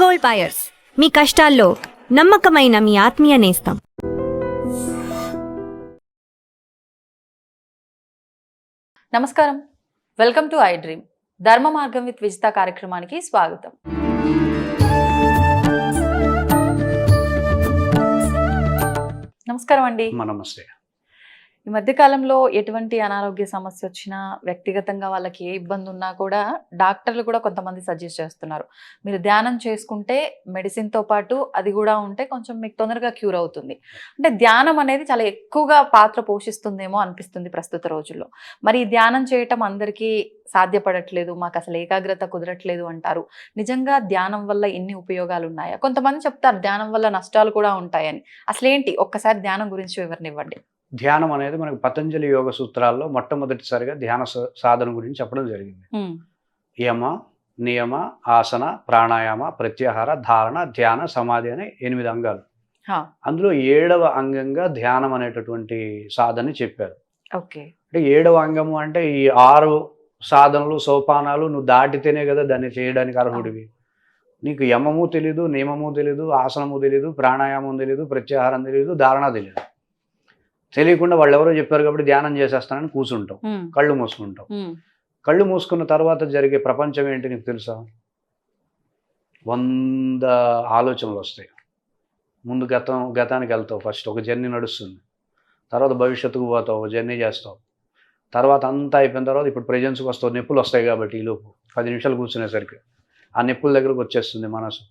Gold buyers, మీ కష్టాల్లో నమ్మకమైన మీ ఆత్మీయ నేస్తం. నమస్కారం, వెల్కమ్ టు ఐ డ్రీమ్. ధర్మ మార్గం విత్ విజిత కార్యక్రమానికి స్వాగతం. నమస్కారం అండి. నమస్తే. ఈ మధ్య కాలంలో ఎటువంటి అనారోగ్య సమస్య వచ్చినా, వ్యక్తిగతంగా వాళ్ళకి ఏ ఇబ్బంది ఉన్నా కూడా డాక్టర్లు కూడా కొంతమంది సజెస్ట్ చేస్తున్నారు, మీరు ధ్యానం చేసుకుంటే మెడిసిన్తో పాటు అది కూడా ఉంటే కొంచెం మీకు తొందరగా క్యూర్ అవుతుంది. అంటే ధ్యానం అనేది చాలా ఎక్కువగా పాత్ర పోషిస్తుందేమో అనిపిస్తుంది ప్రస్తుత రోజుల్లో. మరి ఈ ధ్యానం చేయటం అందరికీ సాధ్యపడట్లేదు, మాకు అసలు ఏకాగ్రత కుదరట్లేదు అంటారు. నిజంగా ధ్యానం వల్ల ఎన్ని ఉపయోగాలు ఉన్నాయా? కొంతమంది చెప్తారు ధ్యానం వల్ల నష్టాలు కూడా ఉంటాయని. అసలేంటి, ఒక్కసారి ధ్యానం గురించి వివరణ ఇవ్వండి. ధ్యానం అనేది మనకు పతంజలి యోగ సూత్రాల్లో మొట్టమొదటిసారిగా ధ్యాన సాధన గురించి చెప్పడం జరిగింది. యమ, నియమ, ఆసన, ప్రాణాయామ, ప్రత్యాహార, ధారణ, ధ్యాన, సమాధి అనే 8 అంగాలు. అందులో 7వ అంగంగా ధ్యానం అనేటటువంటి సాధన చెప్పారు. ఓకే. అంటే 7వ అంగము అంటే ఈ 6 సాధనలు సోపానాలు నువ్వు దాటితేనే కదా దాన్ని చేయడానికి అర్హుడివి. నీకు యమము తెలీదు, నియమము తెలీదు, ఆసనము తెలీదు, ప్రాణాయామం తెలీదు, ప్రత్యాహారం తెలీదు, ధారణ తెలీదు. తెలియకుండా వాళ్ళు ఎవరో చెప్పారు కాబట్టి ధ్యానం చేసేస్తానని కూర్చుంటాం, కళ్ళు మూసుకుంటాం. కళ్ళు మూసుకున్న తర్వాత జరిగే ప్రపంచం ఏంటి నీకు తెలుసా? 100 ఆలోచనలు వస్తాయి. ముందు గతానికి వెళ్తావు, ఫస్ట్ ఒక జర్నీ నడుస్తుంది. తర్వాత భవిష్యత్తుకు పోతావు, జర్నీ చేస్తావు. తర్వాత అంతా అయిపోయిన తర్వాత ఇప్పుడు ప్రెజెన్స్కి వస్తావు. నొప్పులు వస్తాయి కాబట్టి ఈలోపు 10 నిమిషాలు కూర్చునేసరికి ఆ నొప్పుల దగ్గరకు వచ్చేస్తుంది మనసు.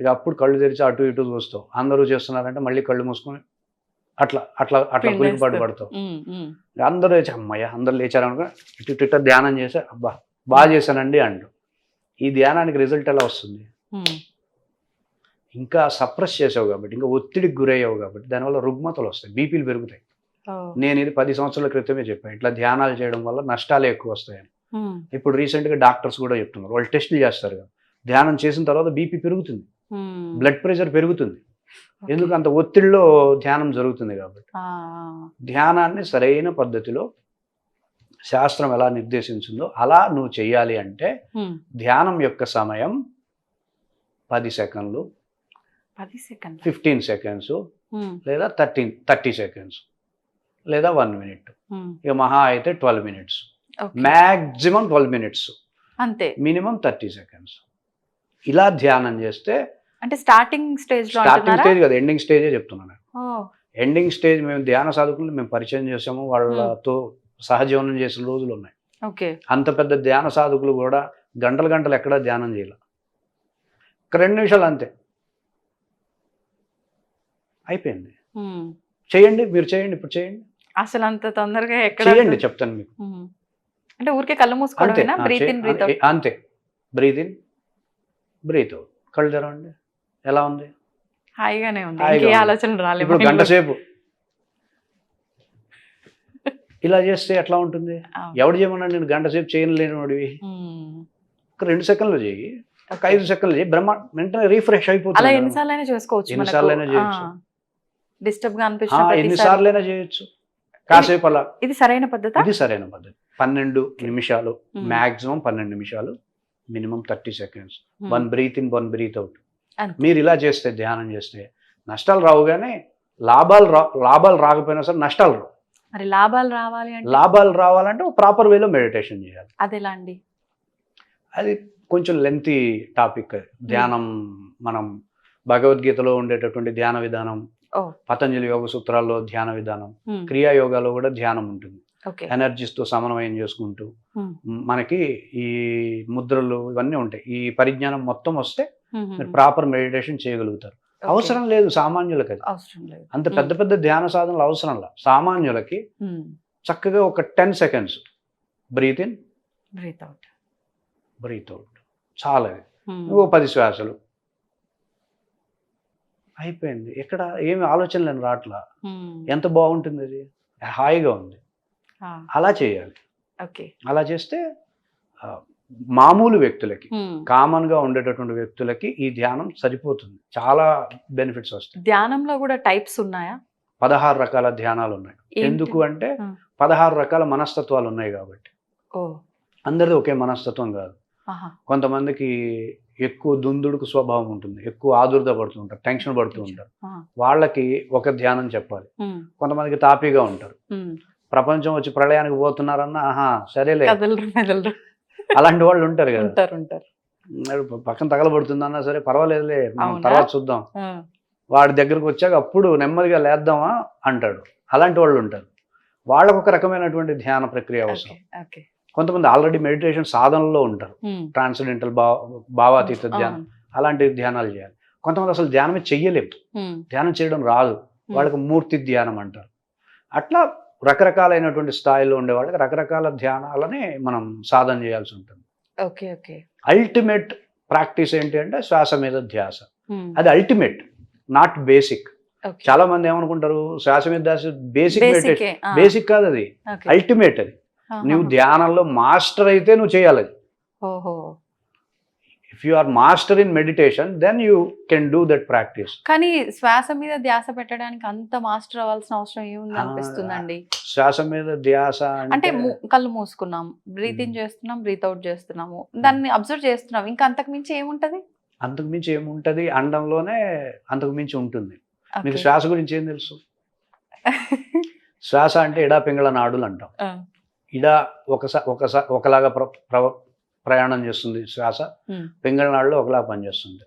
ఇక అప్పుడు కళ్ళు తెరిచి అటు ఇటు చూస్తావు. అందరూ చేస్తున్నారంటే మళ్ళీ కళ్ళు మూసుకొని అట్లా అట్లా అట్లా కులికిపాటు పడతావు. అందరూ లేచి అమ్మయ్య అందరూ లేచారనుకో ఇటు ధ్యానం చేసి అబ్బా బాగా చేశానండి అంటూ. ఈ ధ్యానానికి రిజల్ట్ ఎలా వస్తుంది? ఇంకా సప్రెస్ చేసావు కాబట్టి, ఇంకా ఒత్తిడికి గురయ్యావు కాబట్టి దానివల్ల రుగ్మతలు వస్తాయి, బీపీలు పెరుగుతాయి. నేను ఇది 10 సంవత్సరాల క్రితమే చెప్పాను, ఇట్లా ధ్యానాలు చేయడం వల్ల నష్టాలు ఎక్కువ వస్తాయని. ఇప్పుడు రీసెంట్గా డాక్టర్స్ కూడా చెప్తున్నారు, వాళ్ళు టెస్టులు చేస్తారు కదా, ధ్యానం చేసిన తర్వాత బీపీ పెరుగుతుంది, బ్లడ్ ప్రెషర్ పెరుగుతుంది. ఎందుకు? అంత ఒత్తిడిలో ధ్యానం జరుగుతుంది కాబట్టి. ధ్యానాన్ని సరైన పద్ధతిలో శాస్త్రం ఎలా నిర్దేశించిందో అలా నువ్వు చెయ్యాలి అంటే ధ్యానం యొక్క సమయం 10 సెకండ్లు, 15 సెకండ్స్, లేదా 30 సెకండ్స్, లేదా 1 మినిట్. ఇక మహా అయితే 12 మినిట్స్, మ్యాక్సిమం 12 మినిట్స్, అంతే. Minimum 30 seconds. ఇలా ధ్యానం చేస్తే అంటే స్టార్టింగ్ స్టేజ్ కదా, ఎండింగ్ స్టేజే చెప్తున్నాను. ఎండింగ్ స్టేజ్ మేము ధ్యాన సాధకులు మేము పరిచయం చేసాము, వాళ్ళతో సహజీవనం చేసిన రోజులు ఉన్నాయి. అంత పెద్ద ధ్యాన సాధకులు కూడా గంటలు ఎక్కడా ధ్యానం చేయాలి, 2 నిమిషాలు అంతే అయిపోయింది. చేయండి, మీరు చేయండి, ఇప్పుడు చేయండి. అసలు అంత తొందరగా ఎక్కడ చేయండి చెప్తాను మీకు. అంటే ఊరికే కళ్ళు మూసుకోవడమేనా? బ్రీత్ ఇన్ బ్రీత్ అవుట్ అంతే. Breath in breath out. కళ్ళు తెరవండి. ఎలా ఉంది? హాయిగానే ఉంది, ఏ ఆలోచనలు రాలేదు. ఇప్పుడు గంట సేపు ఇలా చేస్తే ఎట్లా ఉంటుంది? ఎవడు చేయమన్నాడు నేను గంట సేపు చేయలేని వాడివి? 2 సెకండ్లు చేయి, 5 సెకండ్లు చేయి, వెంటనే రీఫ్రెష్ అయిపోతుంది. అలా ఎన్నిసార్లైనా చేసుకోవచ్చు, ఎన్నిసార్లైనా చేయొచ్చు, డిస్టర్బ్ గా అనిపించిన ఎన్నిసార్లైనా చేయొచ్చు. కాసేపు అలా. ఇది సరైన పద్ధతి. ఇది సరైన పద్ధతి. 12 నిమిషాలు, మాక్సిమం 12 నిమిషాలు, minimum 30 seconds. 1 breath in 1 breath out. మీరు ఇలా చేస్తే, ధ్యానం చేస్తే నష్టాలు రావు, కానీ లాభాలు రాకపోయినా సరే నష్టాలు రావు. మరి లాభాలు రావాలంటే ప్రాపర్ వేలో మెడిటేషన్ చేయాలి. అది ఎలా అండి? అది కొంచెం లెంతీ టాపిక్. ధ్యానం మనం భగవద్గీతలో ఉండేటటువంటి ధ్యాన విధానం, పతంజలి యోగ సూత్రాల్లో ధ్యాన విధానం, క్రియాయోగాలో కూడా ధ్యానం ఉంటుంది. ఎనర్జీస్తో సమన్వయం చేసుకుంటూ మనకి ఈ ముద్రలు ఇవన్నీ ఉంటాయి. ఈ పరిజ్ఞానం మొత్తం వస్తే మీరు ప్రాపర్ మెడిటేషన్ చేయగలుగుతారు. అవసరం లేదు సామాన్యులకి, అది అంత పెద్ద పెద్ద ధ్యాన సాధనలు అవసరం లేదు. సామాన్యులకి చక్కగా ఒక 10 seconds breath in breath out చాలా. ఇంకో 10 శ్వాసలు అయిపోయింది. ఎక్కడ ఏమి ఆలోచనలు రావట్లా. ఎంత బాగుంటుంది, అది హాయిగా ఉంది. అలా చేయాలి. అలా చేస్తే మామూలు వ్యక్తులకి, కామన్ గా ఉండేటటువంటి వ్యక్తులకి ఈ ధ్యానం సరిపోతుంది. చాలా బెనిఫిట్స్ వస్తాయి. ధ్యానంలో కూడా టైప్స్ ఉన్నాయా? 16 రకాల ధ్యానాలు ఉన్నాయి. ఎందుకు అంటే 16 రకాల మనస్తత్వాలు ఉన్నాయి కాబట్టి. అందరిది ఒకే మనస్తత్వం కాదు. కొంతమందికి ఎక్కువ దుందుడుకు స్వభావం ఉంటుంది, ఎక్కువ ఆదుర్ద పడుతూ ఉంటారు, టెన్షన్ పడుతూ ఉంటారు. వాళ్ళకి ఒక ధ్యానం చెప్పాలి. కొంతమందికి తాపీగా ఉంటారు, ప్రపంచం వచ్చి ప్రళయానికి పోతున్నారన్నా ఆహా సరేలే, అలాంటి వాళ్ళు ఉంటారు కదా, పక్కన తగలబడుతుందన్నా సరే పర్వాలేదులే మనం తర్వాత చూద్దాం, వాడి దగ్గరకు వచ్చాక అప్పుడు నెమ్మదిగా లేద్దామా అంటాడు. అలాంటి వాళ్ళు ఉంటారు. వాళ్ళకు ఒక రకమైనటువంటి ధ్యాన ప్రక్రియ అవసరం. కొంతమంది ఆల్రెడీ మెడిటేషన్ సాధనలో ఉంటారు, ట్రాన్సెండెంటల్ భావాతీత ధ్యానం, అలాంటి ధ్యానాలు చేయాలి. కొంతమంది అసలు ధ్యానమే చెయ్యలేము, ధ్యానం చేయడం రాదు, వాళ్ళకి మూర్తి ధ్యానం అంటారు. అట్లా రకరకాలైనటువంటి స్థాయిలో ఉండే వాళ్ళకి రకరకాల ధ్యానాలని మనం సాధన చేయాల్సి ఉంటుంది. అల్టిమేట్ ప్రాక్టీస్ ఏంటి అంటే శ్వాస మీద ధ్యాస. అది అల్టిమేట్, నాట్ బేసిక్. చాలా మంది ఏమనుకుంటారు శ్వాస మీద ధ్యాస బేసిక్ మెడిటేషన్. బేసిక్ కాదు, అది అల్టిమేట్. అది నువ్వు ధ్యానంలో మాస్టర్ అయితే నువ్వు చేయాలి అది. If you are master in meditation then you can do that practice. కానీ శ్వాస మీద ధ్యాస పెట్టడానికి అంత మాస్టర్ అవ్వాల్సిన అవసరం ఏముంది అనిపిస్తుందండి. శ్వాస మీద ధ్యాస అంటే కళ్ళు మూసుకున్నాం, బ్రీత్ ఇన్ చేస్తున్నాం, బ్రీత్ అవుట్ చేస్తున్నాము, దాన్ని అబ్జర్వ్ చేస్తున్నాం, ఇంకా అంతకు మించి ఏముంటది? అంతకు మించి ఏముంటది, అండంలోనే అంతకు మించి ఉంటుంది. మీకు శ్వాస గురించి ఏం తెలుసు? శ్వాస అంటే ఇడా పింగళ నాడులు అంటాం. ఇడా ఒకలాగా ప్రయాణం చేస్తుంది శ్వాస, పింగళ నాడులో ఒకలా పనిచేస్తుంది.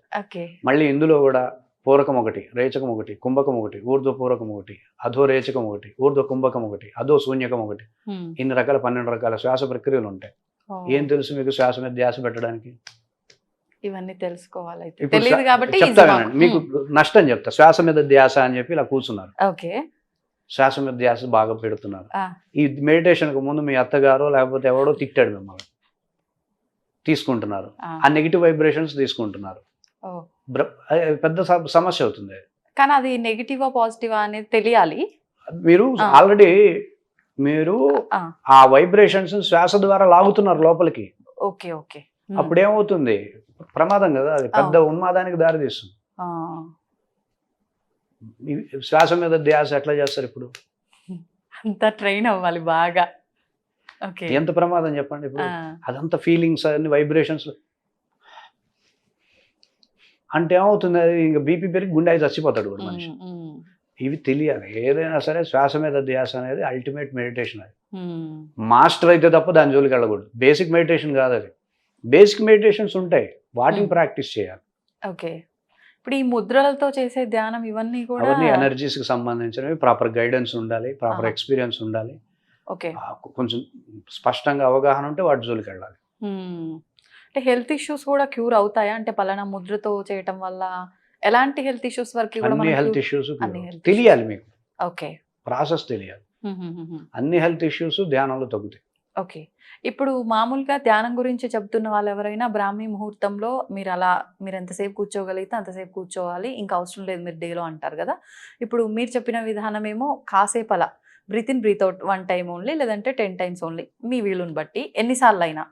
మళ్ళీ ఇందులో కూడా పూరకం ఒకటి, రేచకం ఒకటి, కుంభకం ఒకటి, ఊర్ధ్వ పూరకం ఒకటి, అధో రేచకం ఒకటి, ఊర్ధ్వ కుంభకం ఒకటి, అధో శూన్యకం ఒకటి, ఇన్ని రకాల 12 రకాల శ్వాస ప్రక్రియలు ఉంటాయి. ఏం తెలుసు మీకు శ్వాస మీద ధ్యాస పెట్టడానికి? ఇవన్నీ తెలుసుకోవాలి. చెప్తానండి, మీకు నష్టం చెప్తా. శ్వాస మీద ధ్యాస అని చెప్పి ఇలా కూర్చున్నారు, శ్వాస మీద ధ్యాస బాగా పెడుతున్నారు. ఈ మెడిటేషన్కు ముందు మీ అత్తగారో లేకపోతే ఎవడో తిట్టాడు మిమ్మల్ని, తీసుకుంటున్నారు, ఆ నెగిటివ్ వైబ్రేషన్స్ తీసుకుంటున్నారు, పెద్ద సమస్య అవుతుంది. కానీ అది నెగిటివా పాజిటివా అనేది తెలియాలి. మీరు ఆల్రెడీ ఆ వైబ్రేషన్స్ శ్వాస ద్వారా లాగుతున్నారు లోపలికి. అప్పుడు ఏమవుతుంది? ప్రమాదం కదా, అది పెద్ద ఉన్మాదానికి దారి తీస్తుంది. శ్వాస మీద ధ్యాస ఎట్లా చేస్తారు? ఇప్పుడు అంతా ట్రైన్ అవ్వాలి బాగా. ఎంత ప్రమాదం చెప్పండి. ఇప్పుడు అదంతా ఫీలింగ్స్ అన్ని వైబ్రేషన్స్ అంటే ఏమవుతుంది? అది ఇంకా బీపీ పెరిగి గుండె అయి చచ్చిపోతాడు కూడా మనిషి. ఇవి తెలియాలి. ఏదైనా సరే శ్వాస మీద ధ్యాస అనేది అల్టిమేట్ మెడిటేషన్. అది మాస్టర్ అయితే తప్ప దాని జోలికి వెళ్ళకూడదు. బేసిక్ మెడిటేషన్ కాదు అది. బేసిక్ మెడిటేషన్స్ ఉంటాయి, వాటిని ప్రాక్టీస్ చేయాలి. ఇప్పుడు ఈ ముద్రలతో చేసే ధ్యానం ఇవన్నీ కూడా అవన్నీ ఎనర్జీస్ కి సంబంధించినవి. ప్రాపర్ గైడెన్స్ ఉండాలి, ప్రాపర్ ఎక్స్పీరియన్స్ ఉండాలి, కొంచెం స్పష్టంగా అవగాహన ఉంటే వాటి జోలికి వెళ్ళాలి. అంటే హెల్త్ ఇష్యూస్ కూడా క్యూర్ అవుతాయా? అంటే పలానా ముద్రతో చేయటం వల్ల ఎలాంటి హెల్త్ ఇష్యూస్ వరకు? అన్ని హెల్త్ ఇష్యూస్ తెలియాలి మీకు, ప్రాసెస్ తెలియాలి. అన్ని హెల్త్ ఇష్యూస్ ధ్యానంలో తగ్గుతాయి. ఇప్పుడు మామూలుగా ధ్యానం గురించి చెప్తున్న వాళ్ళు ఎవరైనా బ్రాహ్మీ ముహూర్తంలో మీరు ఎంతసేపు కూర్చోగలిగితే అంతసేపు కూర్చోవాలి, ఇంకా అవసరం లేదు మీరు డేలో అంటారు కదా. ఇప్పుడు మీరు చెప్పిన విధానం ఏమో కాసేపు అలా breath in breath out 1 time only, లేదంటే 10 టైమ్స్ ఓన్లీ, మీ వీలుని బట్టి ఎన్నిసార్లు అయినా.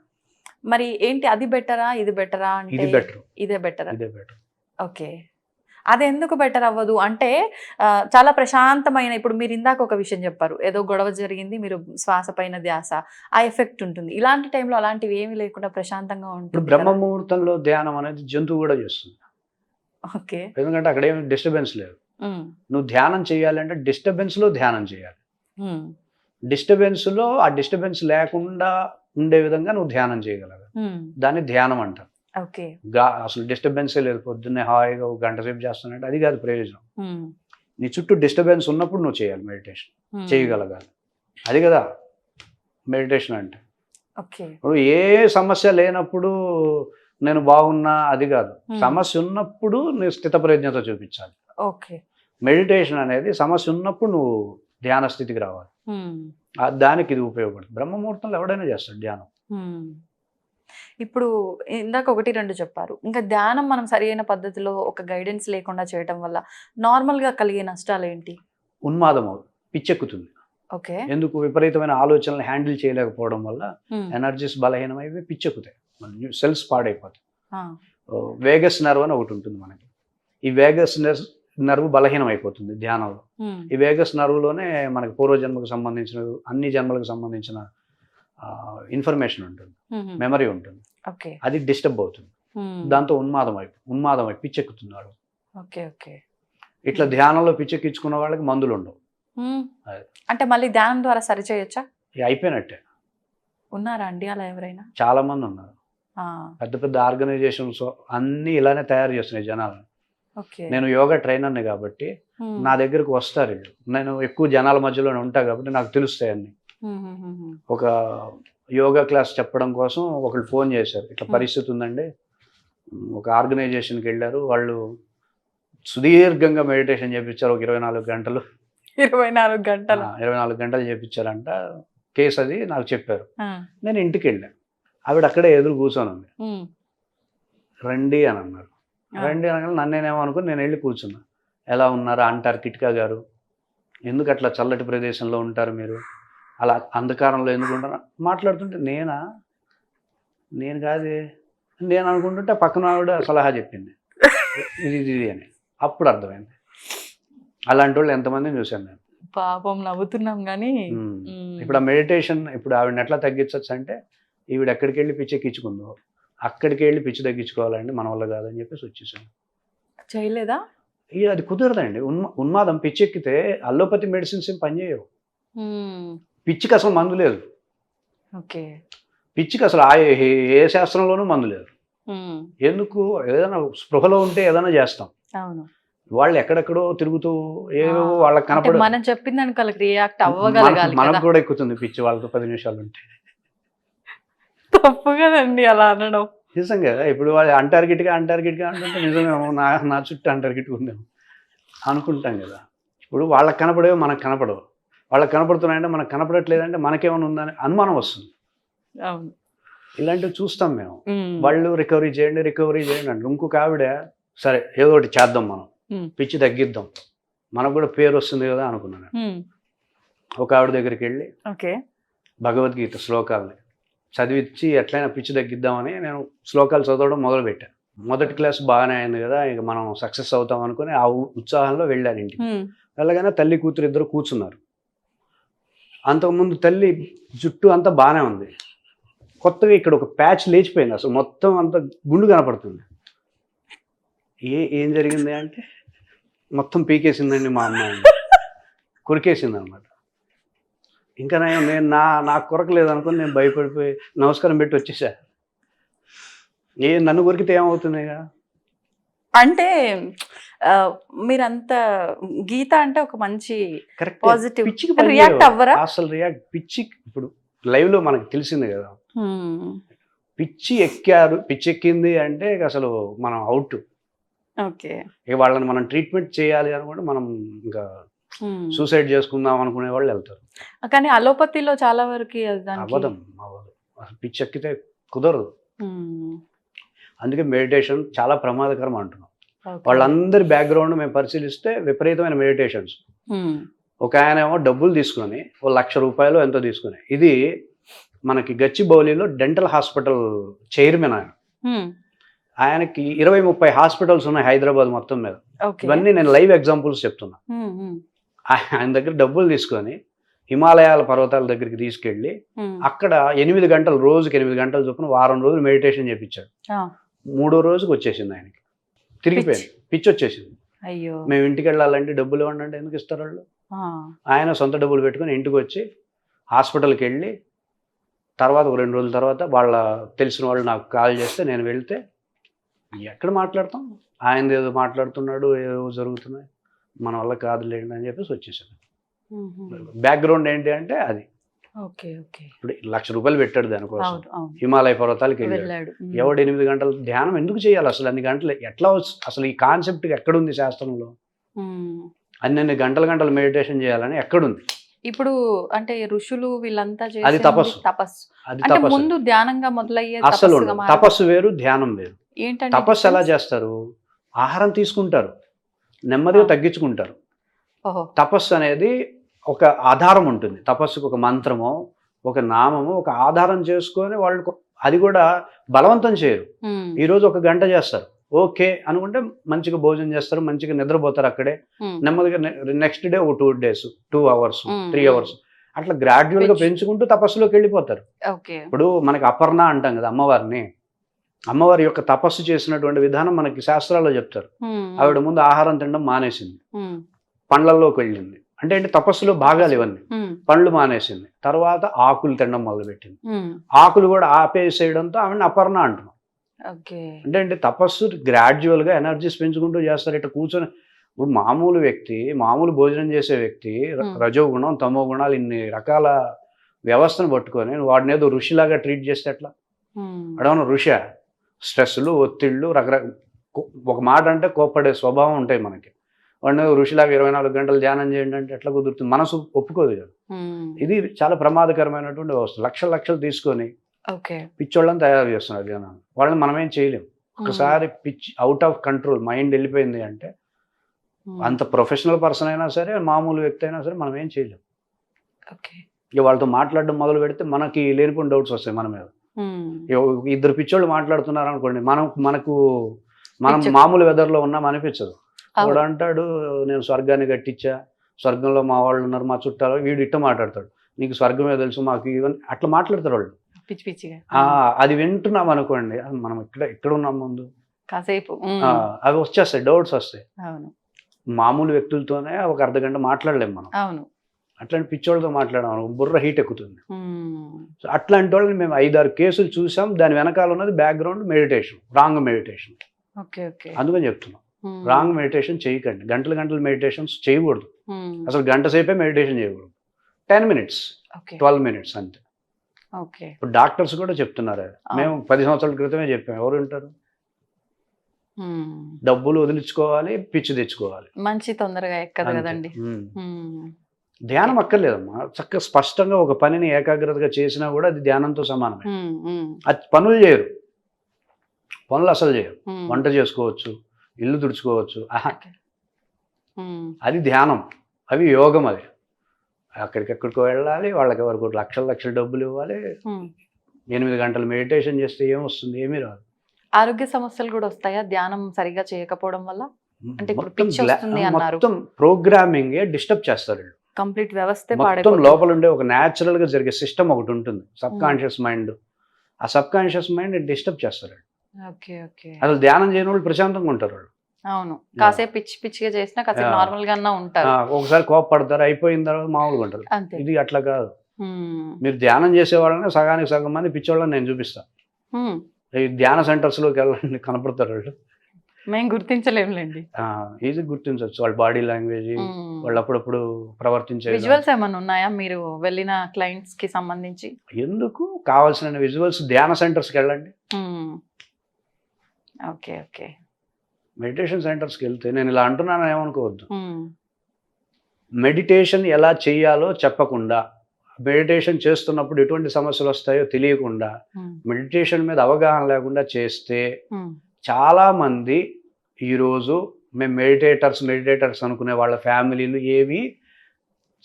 మరి ఏంటి, అది బెటరా ఇది బెటరా? అంటే ఇదే బెటరా? అది ఎందుకు బెటర్ అవ్వదు అంటే చాలా ప్రశాంతమైన, ఇప్పుడు మీరు ఇందాక ఒక విషయం చెప్పారు, ఏదో గొడవ జరిగింది, మీరు శ్వాస పైన ధ్యాస, ఆ ఎఫెక్ట్ ఉంటుంది. ఇలాంటి టైంలో అలాంటివి ఏమీ లేకుండా ప్రశాంతంగా ఉంటుంది. బ్రహ్మ ముహూర్తంలో ధ్యానం అనేది జంతువు కూడా చేస్తుంది. ఎందుకంటే అక్కడ ఏమి డిస్టర్బెన్స్ లేదు. నువ్వు ధ్యానం చేయాలంటే డిస్టర్బెన్స్ లో ధ్యానం చేయాలి. డిస్టర్బెన్స్ లో ఆ డిస్టర్బెన్స్ లేకుండా ఉండే విధంగా నువ్వు ధ్యానం చేయగలగాలి. దాన్ని ధ్యానం అంటారు. అసలు డిస్టర్బెన్సే లేదు, పొద్దున్నే హాయిగా 1 గంట సేపు చేస్తానంటే అది కాదు ప్రయోజనం. నీ చుట్టూ డిస్టర్బెన్స్ ఉన్నప్పుడు నువ్వు చేయాలి మెడిటేషన్, చేయగలగాలి. అది కదా మెడిటేషన్ అంటే. ఇప్పుడు ఏ సమస్య లేనప్పుడు నేను బాగున్నా అది కాదు, సమస్య ఉన్నప్పుడు నువ్వు స్థిత ప్రజ్ఞతో చూపించాలి. మెడిటేషన్ అనేది సమస్య ఉన్నప్పుడు నువ్వు ధ్యాన స్థితికి రావాలి. దానికి ఇది ఉపయోగపడుతుంది. బ్రహ్మముహూర్తంలో ఎవడైనా చేస్తాడు ధ్యానం. ఇప్పుడు ఇందాక 1-2 చెప్పారు. ఇంకా ధ్యానం మనం సరైన పద్ధతిలో ఒక గైడెన్స్ లేకుండా చేయటం వల్ల నార్మల్గా కలిగే నష్టాలు ఏంటి? ఉన్మాదం అవుతుంది, పిచ్చెక్కుతుంది. ఎందుకు? విపరీతమైన ఆలోచనలు హ్యాండిల్ చేయలేకపోవడం వల్ల ఎనర్జీస్ బలహీనమైపోయి పిచ్చెక్కుతాయి, సెల్స్ పాడైపోతాయి. వేగస్ నర్వ్ అని ఒకటి ఉంటుంది మనకి. ఈ వేగస్ నర్వ్ బలహీనం అయిపోతుంది ధ్యానంలో. ఈ వేగస్ నర్వ్లోనే మనకి పూర్వజన్మకు సంబంధించిన అన్ని జన్మలకు సంబంధించిన ఇన్ఫర్మేషన్ ఉంటుంది, మెమరీ ఉంటుంది. అది డిస్టర్బ్ అవుతుంది. దాంతో ఉన్మాదం అయి పిచ్చెక్కుతున్నాడు. Okay okay. ఇట్లా ధ్యానంలో పిచ్చెక్కించుకున్న వాళ్ళకి మందులు ఉండవు. అది. అంటే మళ్ళీ ధ్యానం ద్వారా సరి చేయొచ్చా? ఇక అయిపోయినట్టే. ఉన్నారా అండి అలా ఎవరైనా? చాలా మంది ఉన్నారు. ఆ, పెద్ద పెద్ద ఆర్గనైజేషన్స్ అన్ని ఇలానే తయారు చేస్తున్నాయి జనాలను. ఓకే. నేను యోగా ట్రైనర్ని కాబట్టి నా దగ్గరకు వస్తారు వీళ్ళు. నేను ఎక్కువ జనాల మధ్యలోనే ఉంటా కాబట్టి నాకు తెలుస్తాయి అన్ని. ఒక యోగా క్లాస్ చెప్పడం కోసం ఒకళ్ళు ఫోన్ చేశారు, ఇట్లా పరిస్థితి ఉందండి, ఒక ఆర్గనైజేషన్కి వెళ్ళారు, వాళ్ళు సుదీర్ఘంగా మెడిటేషన్ చేయించారు, ఒక 24 గంటలు 24 గంటలు. 24 గంటలు చేయించారంట. కేసు అది నాకు చెప్పారు. నేను ఇంటికి వెళ్ళాను, ఆవిడ అక్కడే ఎదురు కూర్చొని ఉంది. రండి అని అన్నారు. రండి అనగా నన్నేమనుకుని నేను వెళ్ళి కూర్చున్నా. ఎలా ఉన్నారు అంటార్కిటికా గారు, ఎందుకు అట్లా చల్లటి ప్రదేశంలో ఉంటారు మీరు, అలా అంధకారంలో ఎందుకు ఉంటారు మాట్లాడుతుంటే నేను కాదే నేను అనుకుంటుంటే పక్కన ఆవిడ సలహా చెప్పింది ఇది అని. అప్పుడు అర్థమైంది. అలాంటి వాళ్ళు ఎంతమందిని చూశాను నేను. పాపం నవ్వుతున్నాం కానీ ఇప్పుడు ఆ మెడిటేషన్ ఇప్పుడు ఆవిడని ఎట్లా తగ్గించవచ్చు అంటే, ఈవిడ ఎక్కడికి వెళ్ళి పిచ్చెక్కించుకుందో అక్కడికి వెళ్ళి పిచ్చి తగ్గించుకోవాలండి, మన వల్ల కాదని చెప్పేసి వచ్చేసాను. చేయలేదా? ఇక అది కుదరదండి. ఉన్మాదం పిచ్చెక్కితే అల్లోపతి మెడిసిన్స్ ఏం పనిచేయవు. పిచ్చికి అసలు మందు లేదు. ఓకే. పిచ్చికి అసలు ఏ శాస్త్రంలోనూ మందు లేదు. ఎందుకు? ఏదైనా స్పృహలో ఉంటే ఏదైనా చేస్తాం. అవును. వాళ్ళు ఎక్కడెక్కడో తిరుగుతూ ఏవో వాళ్ళకి కనపడ మనం చెప్పిన దానికి వాళ్ళకి రియాక్ట్ అవ్వగలగాలి. మనకు కూడా ఎక్కుతుంది పిచ్చి వాళ్ళతో 10 నిమిషాలు ఉంటే. తప్పు కదండి అలా అనడం. నిజంగా ఇప్పుడు వాళ్ళు అంటార్కిటికా అంటుంటే నిజమేమో, నా చుట్టూ అంటార్కిటికా ఉందేమో అనుకుంటాం కదా. ఇప్పుడు వాళ్ళకి కనపడేవో మనకు కనపడవు, వాళ్ళకి కనపడుతున్నాయంటే మనకు కనపడట్లేదంటే మనకేమైనా ఉందని అనుమానం వస్తుంది. అవును. ఇలాంటివి చూస్తాం మేము. వాళ్ళు రికవరీ చేయండి అంటే ఇంకొక ఆవిడ సరే ఏదో ఒకటి చేద్దాం, మనం పిచ్చి తగ్గిద్దాం, మనకు కూడా పేరు వస్తుంది కదా అనుకున్నాను. ఒక ఆవిడ దగ్గరికి వెళ్ళి భగవద్గీత శ్లోకాలని చదివించి ఎట్లయినా పిచ్చి తగ్గిద్దామని నేను శ్లోకాలు చదవడం మొదలుపెట్టాను. మొదటి క్లాస్ బాగానే అయింది కదా, ఇక మనం సక్సెస్ అవుతాం అనుకుని ఆ ఉత్సాహంలో వెళ్ళాను ఇంటికి. వెళ్ళగానే తల్లి కూతురు ఇద్దరు కూర్చున్నారు. అంతకుముందు తల్లి జుట్టు అంతా బాగానే ఉంది, కొత్తగా ఇక్కడ ఒక ప్యాచ్ లేచిపోయింది, అసలు మొత్తం అంత గుండు కనపడుతుంది. ఏం జరిగింది అంటే మొత్తం పీకేసిందండి మా అమ్మాయి, కొరికేసింది అనమాట. ఇంకా నేను నాకు కొరకలేదు అనుకుని నేను భయపడిపోయి నమస్కారం పెట్టి వచ్చేసా. నన్ను కొరికితే ఏమవుతుంది? అంటే మీరంత గీత అంటే ఒక మంచి పాజిటివ్ రియాక్ట్ అవ్వరా? అసలు పిచ్చి ఇప్పుడు లైవ్ లో మనకు తెలిసింది కదా, పిచ్చి ఎక్కింది అంటే అసలు మనం అవుట్. ఓకే. ఇక వాళ్ళని మనం ట్రీట్మెంట్ చేయాలి అనుకుంటే మనం ఇంకా సూసైడ్ చేసుకుందాం అనుకునే వాళ్ళు వెళ్తారు. కానీ అలోపతిలో చాలా వరకు అవ్వదు, అసలు పిచ్చి ఎక్కితే కుదరదు. అందుకే మెడిటేషన్ చాలా ప్రమాదకరం అంటున్నాం. వాళ్ళందరి బ్యాక్గ్రౌండ్ మేము పరిశీలిస్తే విపరీతమైన మెడిటేషన్స్. ఒక ఆయన ఏమో డబ్బులు తీసుకుని ₹1,00,000 ఎంతో తీసుకుని, ఇది మనకి గచ్చిబౌలిలో డెంటల్ హాస్పిటల్ చైర్మన్ ఆయన. ఆయనకి 20-30 హాస్పిటల్స్ ఉన్నాయి హైదరాబాద్ మొత్తం మీద. ఇవన్నీ నేను లైవ్ ఎగ్జాంపుల్స్ చెప్తున్నా. ఆయన దగ్గర డబ్బులు తీసుకొని హిమాలయాల పర్వతాల దగ్గరికి తీసుకెళ్ళి అక్కడ 8 గంటలు, రోజుకి 8 గంటలు చొప్పున వారం రోజులు మెడిటేషన్ చేయించాడు. 3వ రోజుకి వచ్చేసింది ఆయనకి, తిరిగిపోయింది, పిచ్చి వచ్చేసింది. మేము ఇంటికి వెళ్ళాలంటే డబ్బులు ఇవ్వండి అంటే ఎందుకు ఇస్తారు వాళ్ళు? ఆయన సొంత డబ్బులు పెట్టుకుని ఇంటికి వచ్చి హాస్పిటల్కి వెళ్ళి తర్వాత ఒక 2 రోజుల తర్వాత వాళ్ళ తెలిసిన వాళ్ళు నాకు కాల్ చేస్తే నేను వెళ్తే ఎక్కడ మాట్లాడతాం, ఆయన ఏదో మాట్లాడుతున్నాడు, ఏదో జరుగుతున్నాయి, మన వల్ల కాదులేండి అని చెప్పేసి వచ్చేసాను. బ్యాక్గ్రౌండ్ ఏంటి అంటే అది. ఇప్పుడు ₹1,00,000 పెట్టాడు దానికోసం, హిమాలయ పర్వతాలకి వెళ్ళాడు. ఎవడు 8 గంటలు ధ్యానం ఎందుకు చేయాలి అసలు? అన్ని గంటలు ఎట్లా అసలు ఈ కాన్సెప్ట్ ఎక్కడుంది శాస్త్రంలో? అన్ని గంటలు మెడిటేషన్ చేయాలని ఎక్కడుంది? ఇప్పుడు అంటే ఋషులు వీళ్ళంతా అది తపస్సు. అంటే ముందు ధ్యానంగా మొదలయ్యే అసలు తపస్సు వేరు, ధ్యానం వేరు. తపస్సు ఎలా చేస్తారు? ఆహారం తీసుకుంటారు, నెమ్మదిగా తగ్గించుకుంటారు. తపస్సు అనేది ఒక ఆధారం ఉంటుంది. తపస్సుకు ఒక మంత్రమో ఒక నామమో ఒక ఆధారం చేసుకొని వాళ్ళు అది కూడా బలవంతం చేయరు. ఈరోజు 1 గంట చేస్తారు, ఓకే అనుకుంటే మంచిగా భోజనం చేస్తారు, మంచిగా నిద్రపోతారు అక్కడే. నెమ్మదిగా నెక్స్ట్ డే ఒక 2 days, 2 hours, 3 hours అట్లా గ్రాడ్యువల్ గా పెంచుకుంటూ తపస్సులోకి వెళ్ళిపోతారు. ఇప్పుడు మనకి అపర్ణ అంటాం కదా అమ్మవారిని, అమ్మవారి యొక్క తపస్సు చేసినటువంటి విధానం మనకి శాస్త్రాల్లో చెప్తారు. ఆవిడ ముందు ఆహారం తినడం మానేసింది, పండ్లల్లోకి వెళ్ళింది. అంటే తపస్సులో భాగాలు ఇవన్నీ. పండ్లు మానేసింది, తర్వాత ఆకులు తినడం మొదలుపెట్టింది. ఆకులు కూడా ఆపేసేయడంతో ఆవిడని అపర్ణ అంటున్నాం. అంటే తపస్సు గ్రాడ్యువల్ గా ఎనర్జీస్ పెంచుకుంటూ చేస్తారు. ఇట్లా కూర్చొని ఇప్పుడు మామూలు వ్యక్తి, మామూలు భోజనం చేసే వ్యక్తి రజోగుణం తమో గుణాలు ఇన్ని రకాల వ్యవస్థను పట్టుకొని వాడిని ఏదో ఋషిలాగా ట్రీట్ చేస్తే ఎట్లా? అడవన ఋషి స్ట్రెస్లు, ఒత్తిళ్ళు, రకరకాల ఒక మాట అంటే కోప్పడే స్వభావం ఉంటాయి మనకి. వాడిని ఋషిలాగా 24 గంటలు ధ్యానం చేయండి అంటే ఎట్లా కుదురుతుంది? మనసు ఒప్పుకోదు కదా. ఇది చాలా ప్రమాదకరమైనటువంటి వ్యవస్థ. లక్షలు తీసుకొని పిచ్చోళ్ళని తయారు చేస్తున్నారు ధ్యానాన్ని. వాళ్ళని మనమేం చేయలేం. ఒకసారి pitch out of control mind వెళ్ళిపోయింది అంటే అంత ప్రొఫెషనల్ పర్సన్ అయినా సరే, మామూలు వ్యక్తి అయినా సరే మనం ఏం చేయలేం. ఇక వాళ్ళతో మాట్లాడడం మొదలు పెడితే మనకి లేనిపోయిన డౌట్స్ వస్తాయి మన మీద. ఇద్దరు పిచ్చోళ్ళు మాట్లాడుతున్నారు అనుకోండి, మనం మామూలు వెదర్లో ఉన్నాం అనిపించదు. వాడు అంటాడు నేను స్వర్గాన్ని కట్టించా, స్వర్గంలో మా వాళ్ళు ఉన్నారు, మా చుట్టాలు. వీడు ఇట్ట మాట్లాడతాడు, నీకు స్వర్గమే తెలుసు మాకు ఇవన్నీ అట్లా మాట్లాడతారు వాళ్ళు పిచ్చి పిచ్చిగా. అది వింటున్నాం అనుకోండి, మనం ఇక్కడ ఉన్నాం ముందు కాసేపు అవి వచ్చేస్తాయి, డౌట్స్ వస్తాయి. మామూలు వ్యక్తులతోనే ఒక అర్ధగంట మాట్లాడలేము మనం. అట్లాంటి పిచ్చోళ్ళతో మాట్లాడడం బుర్ర హీట్ ఎక్కుతుంది. సో అట్లాంటి వాళ్ళని మేము 5-6 కేసులు చూసాం. దాని వెనకాల ఉన్నది బ్యాక్గ్రౌండ్ మెడిటేషన్, రాంగ్ మెడిటేషన్. అందుకని చెప్తున్నాం, రాంగ్ మెడిటేషన్ చేయకండి. గంటలు మెడిటేషన్స్ చేయకూడదు. అసలు గంట సేపే మెడిటేషన్ చేయకూడదు. 10 minutes 12 minutes అంతే. ఇప్పుడు డాక్టర్స్ కూడా చెప్తున్నారు. మేము 10 సంవత్సరాల క్రితమే చెప్పాము. ఎవరు వింటారు? డబ్బులు వదిలించుకోవాలి, పిచ్చి తెచ్చుకోవాలి, మంచి తొందరగా ఎక్కదు కదండి. ధ్యానం అక్కర్లేదమ్మా. చక్కగా స్పష్టంగా ఒక పనిని ఏకాగ్రతగా చేసినా కూడా అది ధ్యానంతో సమానమే. అది పనులు చేయరు, పనులు అసలు చేయరు. వంట చేసుకోవచ్చు, ఇల్లు తుడుచుకోవచ్చు, అది ధ్యానం, అవి యోగం. అది అక్కడికెక్కడికో వెళ్ళాలి, వాళ్ళకి వరకు లక్షల డబ్బులు ఇవ్వాలి. 8 గంటలు మెడిటేషన్ చేస్తే ఏమొస్తుంది? ఏమీ రాదు. ఆరోగ్య సమస్యలు కూడా వస్తాయా ధ్యానం సరిగా చేయకపోవడం వల్ల? అంటే మొత్తం ప్రోగ్రామింగ్ డిస్టర్బ్ చేస్తారు. కంప్లీట్ వ్యవస్థ మొత్తం లోపల ఉండే ఒక న్యాచురల్ గా జరిగే సిస్టమ్ ఒకటి ఉంటుంది, సబ్ కాన్షియస్ మైండ్. ఆ సబ్ కాన్షియస్ మైండ్ డిస్టర్బ్ చేస్తారు. అసలు ధ్యానం చేయని వాళ్ళు ప్రశాంతంగా ఉంటారు. అవును, కాసేపు పిచ్చిగా చేసినా కాసేపు నార్మల్ గా ఉంటారు. ఒకసారి కోపపడతారు, అయిపోయిన తర్వాత మామూలుగా ఉంటారు. ఇది అట్లా కాదు. మీరు ధ్యానం చేసే వాళ్ళని సగానికి సగం మంది పిచ్చోళ్ళని నేను చూపిస్తా. ఈ ధ్యాన సెంటర్స్ లోకి వెళ్ళండి, కనపడతారు వాళ్ళు. మేము గుర్తించలేములేండి. ఈజీ గుర్తించవచ్చు వాళ్ళ బాడీ లాంగ్వేజ్, వాళ్ళు అప్పుడప్పుడు ప్రవర్తించే విజువల్స్ ఏమైనా ఉన్నాయా మీరు వెళ్ళిన క్లయింట్స్ కి సంబంధించి? ఎందుకు కావాల్సిన విజువల్స్ ధ్యాన సెంటర్స్కి వెళ్ళండి. మెడిటేషన్ సెంటర్స్కి వెళ్తే నేను ఇలా అంటున్నాను ఏమనుకోవద్దు. మెడిటేషన్ ఎలా చేయాలో చెప్పకుండా, మెడిటేషన్ చేస్తున్నప్పుడు ఎటువంటి సమస్యలు వస్తాయో తెలియకుండా, మెడిటేషన్ మీద అవగాహన లేకుండా చేస్తే చాలా మంది ఈరోజు మేము మెడిటేటర్స్ అనుకునే వాళ్ళ ఫ్యామిలీలు ఏవి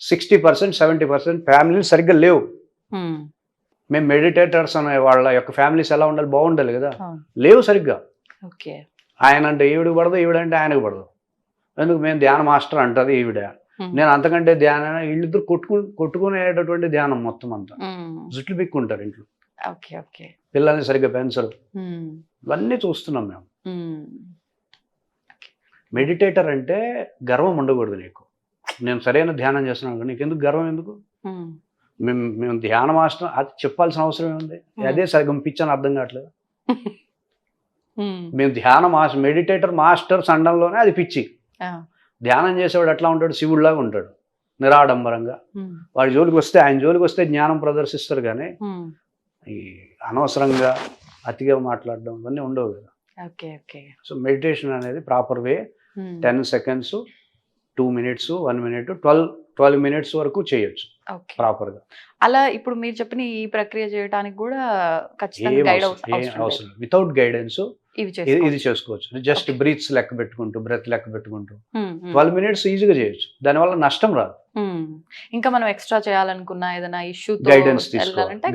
60% 70% ఫ్యామిలీలు సరిగ్గా లేవు. మేము మెడిటేటర్స్ అనే వాళ్ళ యొక్క ఫ్యామిలీస్ ఎలా ఉండాలి, బాగుండాలి కదా, లేవు సరిగ్గా. ఆయన అంటే ఈవిడికి పడదు, ఈవిడంటే ఆయనకు పడదు. ఎందుకు? మేము ధ్యాన మాస్టర్ అంటది ఈవిడ, నేను అంతకంటే ధ్యానం. వీళ్ళిద్దరు కొట్టుకునేటటువంటి ధ్యానం మొత్తం అంతా. జుట్లు పిక్కుంటారు ఇంట్లో, పిల్లల్ని సరిగ్గా పెంచరు. ఇవన్నీ చూస్తున్నాం మేము. మెడిటేటర్ అంటే గర్వం ఉండకూడదు నీకు. నేను సరైన ధ్యానం చేస్తున్నాను, నీకు ఎందుకు గర్వం? ఎందుకు? మేము ధ్యాన మాస్టర్ అది చెప్పాల్సిన అవసరం ఏముంది? అదే సరిగ్గా పిచ్చని అర్థం కావట్లేదు. మేము ధ్యాన మెడిటేటర్ మాస్టర్స్ అనడంలోనే అది పిచ్చి. ధ్యానం చేసేవాడు ఎట్లా ఉంటాడు? శివుడిలాగా ఉంటాడు, నిరాడంబరంగా. వాడి జోలికి వస్తే, ఆయన జోలికి వస్తే జ్ఞానం ప్రదర్శిస్తారు. కానీ ఈ అనవసరంగా అతిగా మాట్లాడడం ఇవన్నీ ఉండవు కదా. సో మెడిటేషన్ అనేది proper way 10 seconds 2 minutes 1 minute 12 minutes వరకు చేయొచ్చు ప్రాపర్ గా. అలా ఇప్పుడు మీరు చెప్పిన ఈ ప్రక్రియ చేయడానికి కూడా ఖచ్చితంగా గైడ్ అవసరం. వితౌట్ గైడెన్స్ ఇది చేసుకోవచ్చు. జస్ట్ బ్రీత్ లెక్క పెట్టుకుంటూ 12 minutes ఈజీగా చేయొచ్చు. దానివల్ల నష్టం రాదు. ఇంకా మనం ఎక్స్ట్రా చేయాలనుకున్నా ఏదైనా ఇష్యూ గైడెన్స్ తీసుకోవాలంటే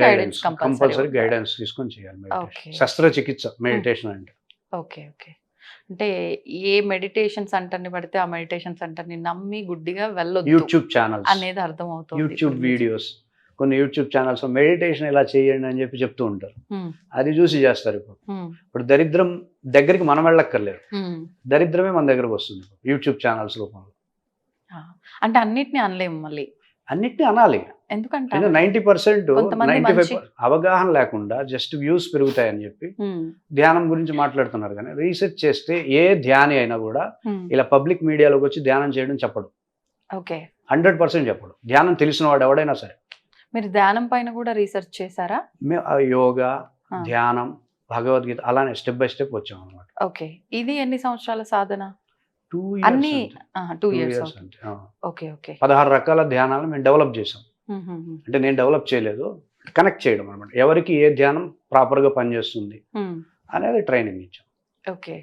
కంపల్సరీ గైడెన్స్ తీసుకొని చేయాలి. శస్త్రచికిత్స మెడిటేషన్ అంటే. అంటే ఏ మెడిటేషన్ సెంటర్ ని పడితే ఆ మెడిటేషన్ సెంటర్ ని నమ్మి గుడ్డిగా వెళ్ళొద్దు. యూట్యూబ్ ఛానల్స్ అనేది అర్థం అవుతుంది. యూట్యూబ్ వీడియోస్ కొన్ని యూట్యూబ్ ఛానల్స్ మెడిటేషన్ ఇలా చేయండి అని చెప్పి చెప్తూ ఉంటారు. అది చూసి చేస్తారు. ఇప్పుడు దరిద్రం దగ్గరికి మనం వెళ్ళక్కర్లేదు, దరిద్రమే మన దగ్గరకు వస్తుంది యూట్యూబ్ ఛానల్స్ రూపంలో. అంటే అన్నిటిని అనలేము, మళ్ళీ అన్నిటినీ అనాలి. ఎందుకంటే 90% 95% అవగాహన లేకుండా జస్ట్ వ్యూస్ పెరుగుతాయని చెప్పి ధ్యానం గురించి మాట్లాడుతున్నారు. కానీ రీసెర్చ్ చేస్తే ఏ ధ్యాని అయినా కూడా ఇలా పబ్లిక్ మీడియాలోకి వచ్చి ధ్యానం చేయడం చెప్పడు. ఓకే, 100% చెప్పడు. ధ్యానం తెలిసిన వాడు ఎవడైనా సరే. మీరు ధ్యానం పైన కూడా రీసెర్చ్ చేశారా? మేము యోగా, ధ్యానం, భగవద్గీత అలానే స్టెప్ బై స్టెప్ వచ్చాం అనమాట. ఓకే, ఇది ఎన్ని సంవత్సరాల సాధన? 2 అన్ని years 2 years అంటే. Okay okay. 16 రకాల ధ్యానాలు మేము డెవలప్ చేసాం. అంటే నేను డెవలప్ చేయలేదు, కనెక్ట్ చేయడం అనమాట. ఎవరికి ఏ ధ్యానం ప్రాపర్గా పనిచేస్తుంది అనేది ట్రైనింగ్ ఇచ్చాం. ఓకే,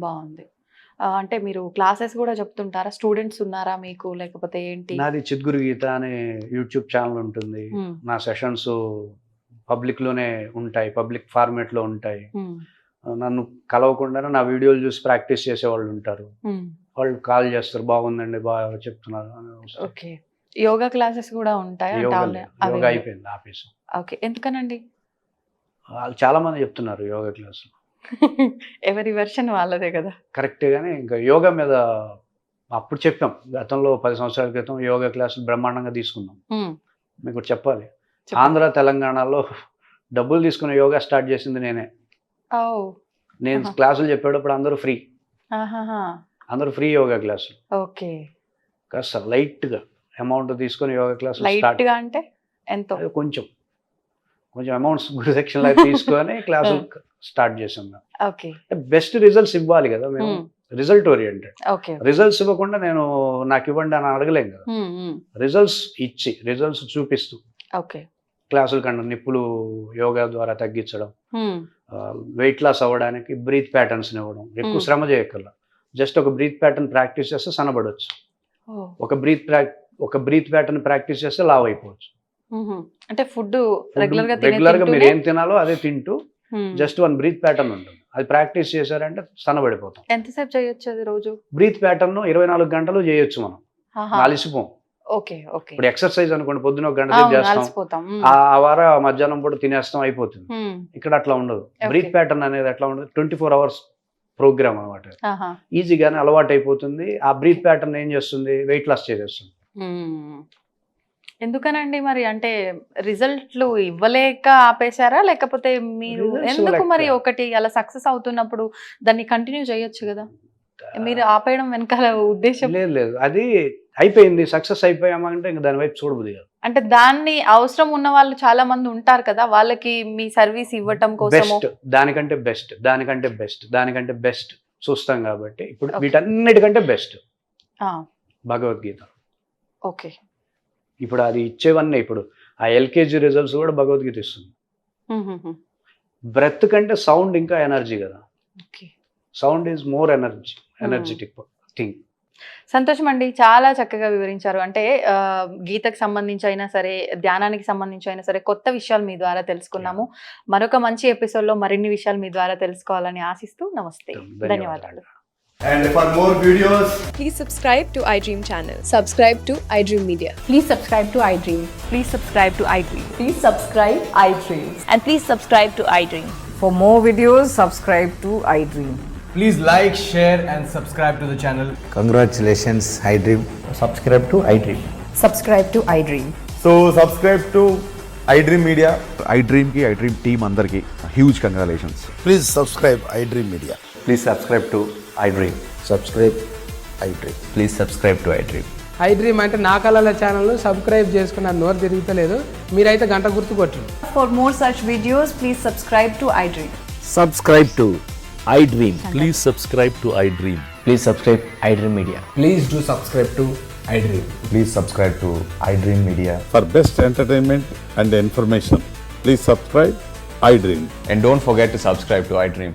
బాగుంది. అంటే మీరు క్లాసెస్ కూడా చెప్తుంటారా? స్టూడెంట్స్ ఉన్నారా మీకు, లేకపోతే ఏంటి? నాది చిద్గురు గీత అనే యూట్యూబ్ ఛానల్ ఉంటుంది. నా సెషన్స్ పబ్లిక్ లోనే ఉంటాయి, పబ్లిక్ ఫార్మేట్ లో ఉంటాయి. నన్ను కలవకుండానే నా వీడియోలు చూసి ప్రాక్టీస్ చేసే వాళ్ళు ఉంటారు. వాళ్ళు కాల్ చేస్తారు, బాగుందండి, బాగా చెప్తున్నారు. ఓకే, యోగా క్లాసెస్ కూడా ఉంటాయి? యోగా అయిపోయింది, ఆఫీసు. ఓకే, ఎందుకనండి? వాళ్ళు చాలా మంది చెప్తున్నారు యోగా క్లాసు. ఎవరి వెర్షన్ వాళ్ళదే కదా. కరెక్టే, కానీ ఇంకా యోగా మీద అప్పుడు చెప్పాం. గతంలో 10 సంవత్సరాల క్రితం యోగా క్లాసులు బ్రహ్మాండంగా తీసుకున్నాం. మీకు చెప్పాలి, ఆంధ్ర తెలంగాణలో డబ్బులు తీసుకుని యోగా స్టార్ట్ చేసింది నేనే. నేను క్లాసులు చెప్పేటప్పుడు అందరూ ఫ్రీ, అందరూ ఫ్రీ యోగా క్లాసులు. ఓకే, కాస్త లైట్ గా అమౌంట్ తీసుకొని యోగా క్లాసులు లైట్ గా అంటే ఎంతో కొంచెం అమౌంట్స్ గురుదక్షిణ తీసుకొని క్లాసులు స్టార్ట్ చేసాం. ఓకే, బెస్ట్ రిజల్ట్స్ ఇవ్వాలి కదా మేము, రిజల్ట్ ఓరియంటెడ్. ఓకే, రిజల్ట్స్ ఇవ్వకుండా నేను నాకు ఇవ్వండి అని అడగలేం కదా. రిజల్ట్స్ ఇచ్చి, రిజల్ట్స్ చూపిస్తూ ఓకే, క్లాసుల కన్నా నిప్పులు యోగా ద్వారా తగ్గించడం, వెయిట్ లాస్ అవ్వడానికి బ్రీత్ ప్యాటర్న్స్ ఇవ్వడం, ఎక్కువ శ్రమ చేయక్కర్లా. జస్ట్ ఒక బ్రీత్ ప్యాటర్న్ ప్రాక్టీస్ చేస్తే సన్నబడవచ్చు, ఒక బ్రీత్ ప్యాటర్న్ ప్రాక్టీస్ చేస్తే లావ్ అయిపోవచ్చు. అంటే ఫుడ్ రెగ్యులర్ గా మీరు ఏం తినాలో అదే తింటూ జస్ట్ 1 బ్రీత్ ప్యాటర్న్ ఉంటుంది. అది ప్రాక్టీస్ చేశారంటే సన్నబడిపోతాం. ఎంతసేపు చేయొచ్చు అది రోజు? బ్రీత్ ప్యాటర్న్ 24 గంటలు చేయొచ్చు మనం, అలసిపోం. Okay okay. ఇప్పుడు ఎక్సర్సైజ్ అనుకోండి, పొద్దున 1 గంట సేపు చేస్తాం, ఆ వార మధ్యాహ్నం పూట తినేస్తాం, అయిపోతుంది. ఇక్కడ అట్లా ఉండదు. బ్రీత్ ప్యాటర్న్ అనేది ఎట్లా ఉండదు, 24 hours ప్రోగ్రామ్ అనమాట. ఈజీగానే అలవాటు అయిపోతుంది. ఆ బ్రీత్ ప్యాటర్న్ ఏం చేస్తుంది, వెయిట్ లాస్ చేసేస్తుంది. ఎందుకనండి మరి? అంటే రిజల్ట్లు ఇవ్వలేక ఆపేశారా, లేకపోతే మీరు ఎందుకు మరి ఒకటి అలా సక్సెస్ అవుతున్నప్పుడు దాన్ని కంటిన్యూ చేయొచ్చు కదా? మీరు ఆపేయడం వెనకాల ఉద్దేశం? లేదు, అది అయిపోయింది, సక్సెస్ అయిపోయామంటే ఇంకా దాని వైపు చూడబుద్ది కాదు. అంటే దాన్ని అవసరం ఉన్న వాళ్ళు చాలా మంది ఉంటారు కదా, వాళ్ళకి మీ సర్వీస్ ఇవ్వటం కోసం దానికంటే బెస్ట్ చూస్తాం కాబట్టి ఇప్పుడు వీటన్నిటికంటే బెస్ట్ భగవద్గీత. ఓకే, ఇప్పుడు అది ఇచ్చేవన్నీ, ఇప్పుడు ఆ LKG రిజల్ట్స్ కూడా భగవద్గీత ఇస్తుంది. బ్రెత్ కంటే సౌండ్ ఇంకా ఎనర్జీ కదా. Sound is more energetic thing. సంతోషం అండి, చాలా చక్కగా వివరించారు. అంటే గీతకు సంబంధించి అయినా సరే, ధ్యానానికి సంబంధించి అయినా సరే, కొత్త విషయాలు మీ ద్వారా తెలుసుకున్నాము. మరొక మంచి ఎపిసోడ్లో మరిన్ని విషయాలు మీ ద్వారా తెలుసుకోవాలని ఆశిస్తూ నమస్తే, ధన్యవాదాలు. And for more videos, please subscribe to iDream channel. Subscribe to iDream Media. Please subscribe to iDream. Please subscribe to iDream. Please subscribe iDream. And please subscribe to iDream. For more videos, subscribe to iDream. please like, share and subscribe to the channel. Congratulations, iDream. Subscribe to iDream. Subscribe to iDream. So subscribe to iDream Media. iDream ki iDream team andarki huge congratulations. Please subscribe iDream Media. Please subscribe to iDream. Subscribe iDream. Please subscribe to iDream. iDream అంటే నా కళల ఛానల్ను subscribe చేసుకున్న నోరు తిరుగుతలేదు, మీరైతే గంట గుర్తు కొట్టండి. For more such videos, please subscribe to iDream. Subscribe to iDream. Please subscribe to iDream. Please subscribe iDream Media. Please do subscribe to iDream. Please subscribe to iDream Media. For best entertainment and information, please subscribe iDream. And don't forget to subscribe to iDream.